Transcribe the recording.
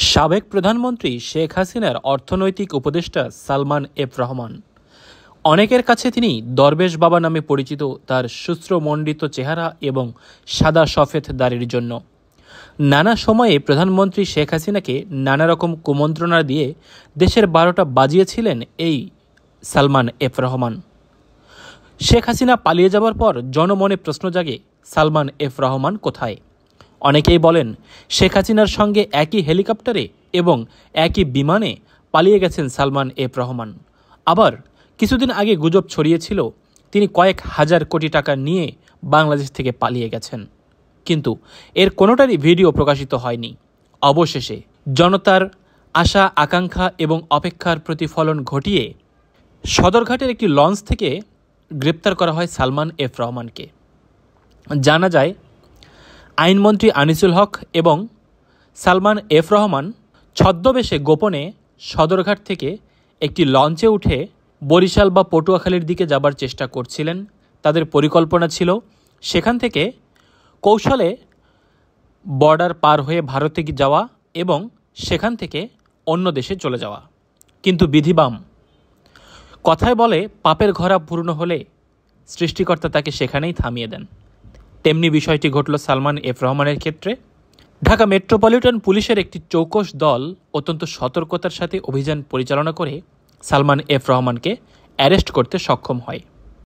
সাবেক প্রধানমন্ত্রী শেখ হাসিনার অর্থনৈতিক উপদেষ্টা সালমান এফ রহমান। অনেকের কাছে তিনি দরবেশ বাবা নামে পরিচিত তার শুষ্কমণ্ডিত চেহারা এবং সাদা সফেদ দাড়ির জন্য। নানা সময়ে প্রধানমন্ত্রী শেখ হাসিনাকে নানা রকম কুমন্ত্রণা দিয়ে দেশের 12টা বাজিয়েছিলেন এই সালমান এফ রহমান। শেখ হাসিনা পালিয়ে যাবার পর জনমনে প্রশ্ন জাগে, সালমান এফ রহমান কোথায়? অনেকেই বলেন শেখ হাসিনার সঙ্গে একই হেলিকপ্টারে এবং একই বিমানে পালিয়ে গেছেন সালমান এফ রহমান। আবার কিছুদিন আগে গুজব ছড়িয়েছিল তিনি কয়েক হাজার কোটি টাকা নিয়ে বাংলাদেশ থেকে পালিয়ে গেছেন, কিন্তু এর কোনোটারই ভিডিও প্রকাশিত হয়নি। অবশেষে জনতার আশা আকাঙ্ক্ষা এবং অপেক্ষার প্রতিফলন ঘটিয়ে সদরঘাটের একটি লঞ্চ থেকে গ্রেপ্তার করা হয় সালমান এফ রহমানকে। জানা যায় আইনমন্ত্রী আনিসুল হক এবং সালমান এফ রহমান ছদ্মবেশে গোপনে সদরঘাট থেকে একটি লঞ্চে উঠে বরিশাল বা পটুয়াখালীর দিকে যাবার চেষ্টা করছিলেন। তাদের পরিকল্পনা ছিল সেখান থেকে কৌশলে বর্ডার পার হয়ে ভারতে যাওয়া এবং সেখান থেকে অন্য দেশে চলে যাওয়া। কিন্তু বিধিবাম কথায় বলে, পাপের ঘরা পূর্ণ হলে সৃষ্টিকর্তা তাকে সেখানেই থামিয়ে দেন। তেমনি বিষয়টি ঘটল সালমান এফ রহমানের ক্ষেত্রে। ঢাকা মেট্রোপলিটন পুলিশের একটি চৌকস দল অত্যন্ত সতর্কতার সাথে অভিযান পরিচালনা করে সালমান এফ রহমানকে অ্যারেস্ট করতে সক্ষম হয়।